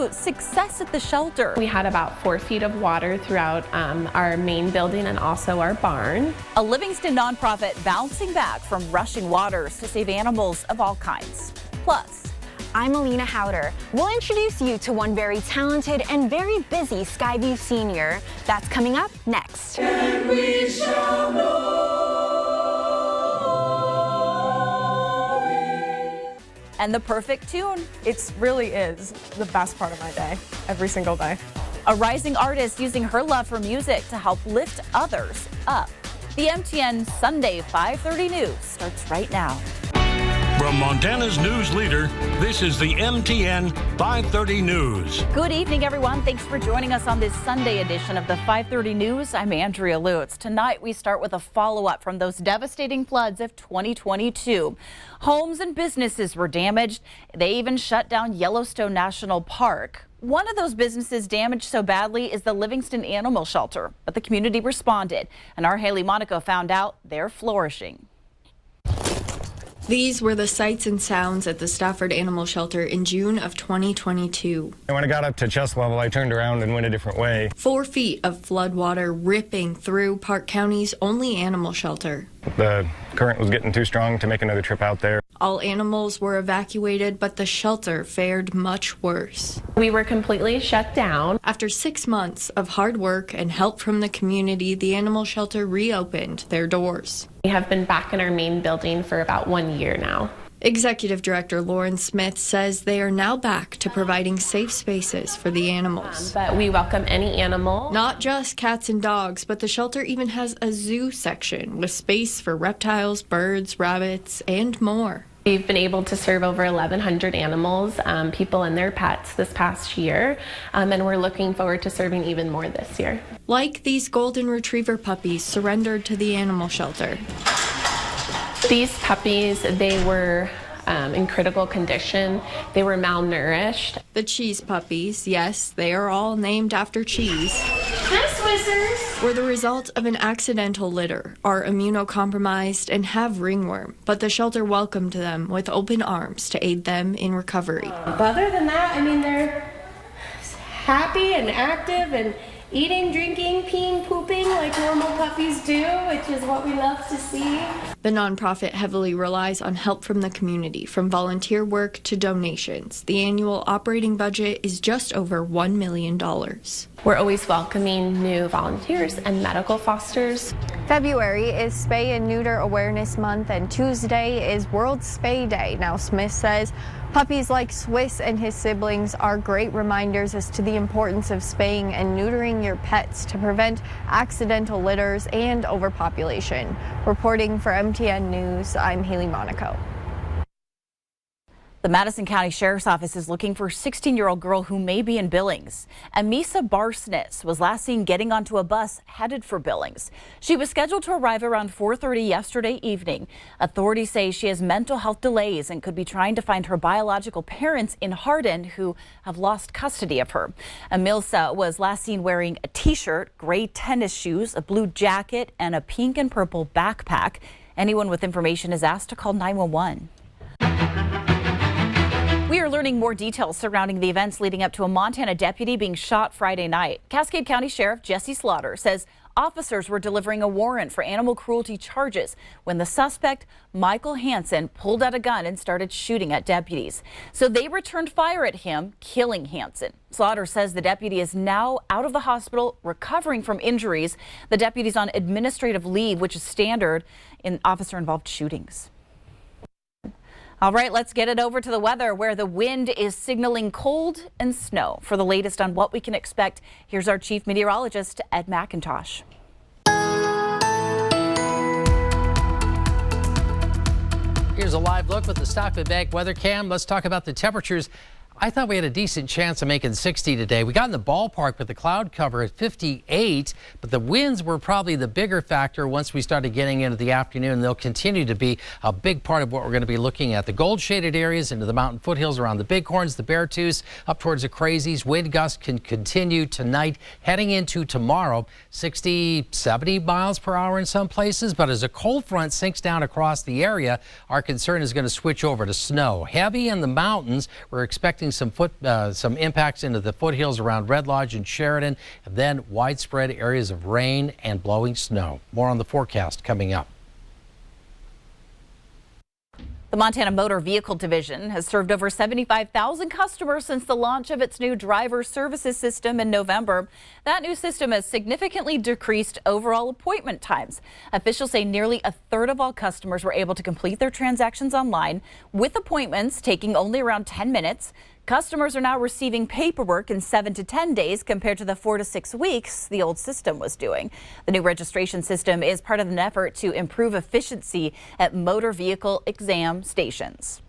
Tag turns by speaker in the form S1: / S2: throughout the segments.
S1: to success at the shelter.
S2: We had about 4 feet of water throughout our main building and also our barn.
S1: A Livingston nonprofit bouncing back from rushing waters to save animals of all kinds. Plus,
S3: I'm Alina Howder. We'll introduce you to one very talented and very busy Skyview senior. That's coming up next.
S4: And we shall know.
S1: And the perfect tune.
S5: It really is the best part of my day, every single day.
S1: A rising artist using her love for music to help lift others up. The MTN Sunday 5:30 News starts right now.
S6: From Montana's news leader, this is the MTN 5:30 News.
S1: Good evening, everyone. Thanks for joining us on this Sunday edition of the 5:30 News. I'm Andrea Lutz. Tonight, we start with a follow-up from those devastating floods of 2022. Homes and businesses were damaged. They even shut down Yellowstone National Park. One of those businesses damaged so badly is the Livingston Animal Shelter, but the community responded, and our Haley Monaco found out they're flourishing.
S7: These were the sights and sounds at the Stafford Animal Shelter in June of 2022.
S8: When I got up to chest level, I turned around and went a different way.
S7: 4 feet of floodwater ripping through Park County's only animal shelter.
S8: The current was getting too strong to make another trip out there.
S7: All animals were evacuated, but the shelter fared much worse.
S2: We were completely shut down.
S7: After 6 months of hard work and help from the community, the animal shelter reopened their doors.
S2: We have been back in our main building for about 1 year now.
S7: Executive Director Lauren Smith says they are now back to providing safe spaces for the animals.
S2: But we welcome any animal.
S7: Not just cats and dogs, but the shelter even has a zoo section with space for reptiles, birds, rabbits, and more.
S2: We've been able to serve over 1,100 animals, people and their pets this past year, and we're looking forward to serving even more this year.
S7: Like these golden retriever puppies surrendered to the animal shelter.
S2: These puppies, they were in critical condition. They were malnourished.
S7: The cheese puppies, yes, they are all named after cheese.
S2: Hi, Swizzers!
S7: Were the result of an accidental litter, are immunocompromised, and have ringworm, but the shelter welcomed them with open arms to aid them in recovery.
S9: But other than that, I mean, they're happy and active and eating, drinking, peeing, pooping like normal puppies do, which is what we love to see.
S7: The nonprofit heavily relies on help from the community, from volunteer work to donations. The annual operating budget is just over $1 million.
S2: We're always welcoming new volunteers and medical fosters.
S3: February is Spay and Neuter Awareness Month, and Tuesday is World Spay Day. Now, Smith says puppies like Swiss and his siblings are great reminders as to the importance of spaying and neutering your pets to prevent accidental litters and overpopulation. Reporting for MTN News, I'm Haley Monaco.
S1: The Madison County Sheriff's Office is looking for a 16-year-old girl who may be in Billings. Amisa Barsness was last seen getting onto a bus headed for Billings. She was scheduled to arrive around 4:30 yesterday evening. Authorities say she has mental health delays and could be trying to find her biological parents in Hardin who have lost custody of her. Amisa was last seen wearing a t-shirt, gray tennis shoes, a blue jacket, and a pink and purple backpack. Anyone with information is asked to call 911. We are learning more details surrounding the events leading up to a Montana deputy being shot Friday night. Cascade County Sheriff Jesse Slaughter says officers were delivering a warrant for animal cruelty charges when the suspect, Michael Hansen, pulled out a gun and started shooting at deputies. So they returned fire at him, killing Hansen. Slaughter says the deputy is now out of the hospital, recovering from injuries. The deputy's on administrative leave, which is standard in officer-involved shootings. All right, let's get it over to the weather where the wind is signaling cold and snow. For the latest on what we can expect, here's our chief meteorologist, Ed McIntosh.
S10: Here's a live look with the Stockman Bank weather cam. Let's talk about the temperatures. I thought we had a decent chance of making 60 today. We got in the ballpark with the cloud cover at 58, but the winds were probably the bigger factor once we started getting into the afternoon. They'll continue to be a big part of what we're going to be looking at. The gold shaded areas into the mountain foothills around the Bighorns, the Beartooths, up towards the Crazies. Wind gusts can continue tonight, heading into tomorrow, 60, 70 miles per hour in some places. But as a cold front sinks down across the area, our concern is going to switch over to snow. Heavy in the mountains, we're expecting expecting some impacts into the foothills around Red Lodge and Sheridan, and then widespread areas of rain and blowing snow. More on the forecast coming up.
S1: The Montana Motor Vehicle Division has served over 75,000 customers since the launch of its new driver services system in November. That new system has significantly decreased overall appointment times. Officials say nearly a third of all customers were able to complete their transactions online, with appointments taking only around 10 minutes. Customers are now receiving paperwork in 7 to 10 days compared to the 4 to 6 weeks the old system was doing. The new registration system is part of an effort to improve efficiency at motor vehicle exam stations.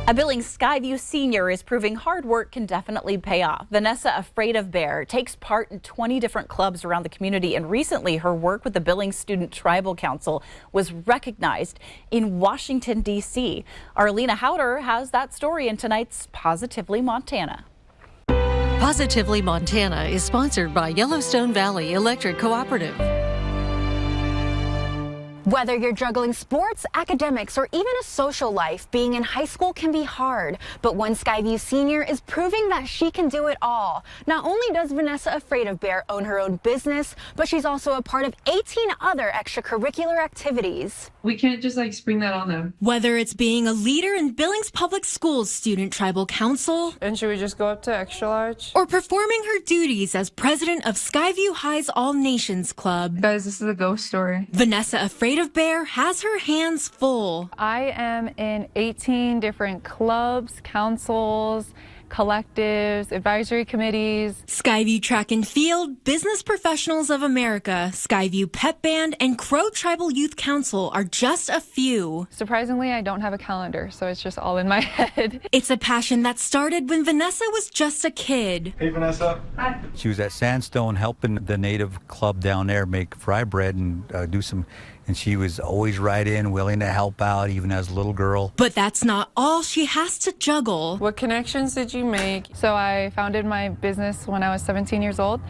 S1: A Billings Skyview senior is proving hard work can definitely pay off. Vanessa Afraid of Bear takes part in 20 different clubs around the community, and recently her work with the Billings Student Tribal Council was recognized in Washington, D.C. Arlena Howder has that story in tonight's Positively Montana.
S11: Positively Montana is sponsored by Yellowstone Valley Electric Cooperative.
S12: Whether you're juggling sports, academics, or even a social life, being in high school can be hard. But one Skyview senior is proving that she can do it all. Not only does Vanessa Afraid of Bear own her own business, but she's also a part of 18 other extracurricular activities.
S13: We can't just spring that on them.
S14: Whether it's being a leader in Billings Public Schools Student Tribal Council,
S5: And should we just go up to extra large?
S14: or performing her duties as president of Skyview High's All Nations Club.
S13: Guys, this is a ghost story.
S14: Vanessa Afraid of Bear has her hands full.
S5: I am in 18 different clubs, councils, collectives, advisory committees.
S14: Skyview Track and Field, Business Professionals of America, Skyview Pep Band, and Crow Tribal Youth Council are just a few.
S5: Surprisingly, I don't have a calendar, so it's just all in my head.
S14: It's a passion that started when Vanessa was just a kid.
S15: Hey, Vanessa.
S13: Hi.
S15: She was at Sandstone helping the native club down there make fry bread and and she was always right in, willing to help out, even as a little girl.
S14: But that's not all she has to juggle.
S5: What connections did you make? So I founded my business when I was 17 years old,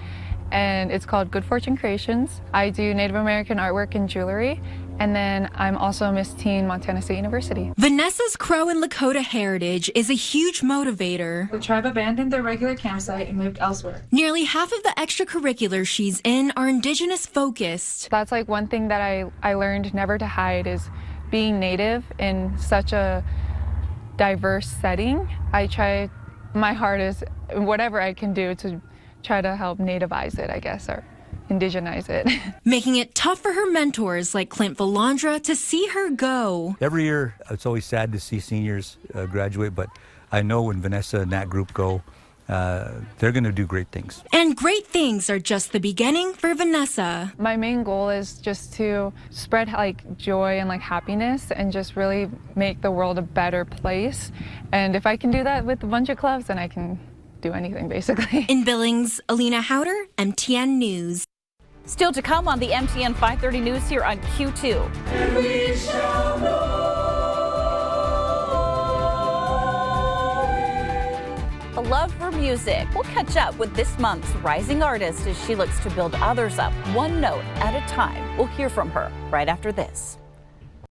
S5: and it's called Good Fortune Creations. I do Native American artwork and jewelry, and then I'm also Miss Teen Montana State University.
S14: Vanessa's Crow and Lakota heritage is a huge motivator.
S13: The tribe abandoned their regular campsite and moved elsewhere.
S14: Nearly half of the extracurriculars she's in are Indigenous focused.
S5: That's one thing that I learned never to hide is being Native in such a diverse setting. I try my hardest, whatever I can do, to try to help nativize it, I guess, or indigenize it.
S14: Making it tough for her mentors like Clint Valandra to see her go.
S15: Every year, it's always sad to see seniors graduate, but I know when Vanessa and that group go, they're going to do great things.
S14: And great things are just the beginning for Vanessa.
S5: My main goal is just to spread joy and happiness and just really make the world a better place. And if I can do that with a bunch of clubs, then I can do anything basically.
S14: In Billings, Alina Howder, MTN News.
S1: Still to come on the MTN 530 News here on Q2.
S4: And we shall know.
S1: A love for music. We'll catch up with this month's rising artist as she looks to build others up one note at a time. We'll hear from her right after this.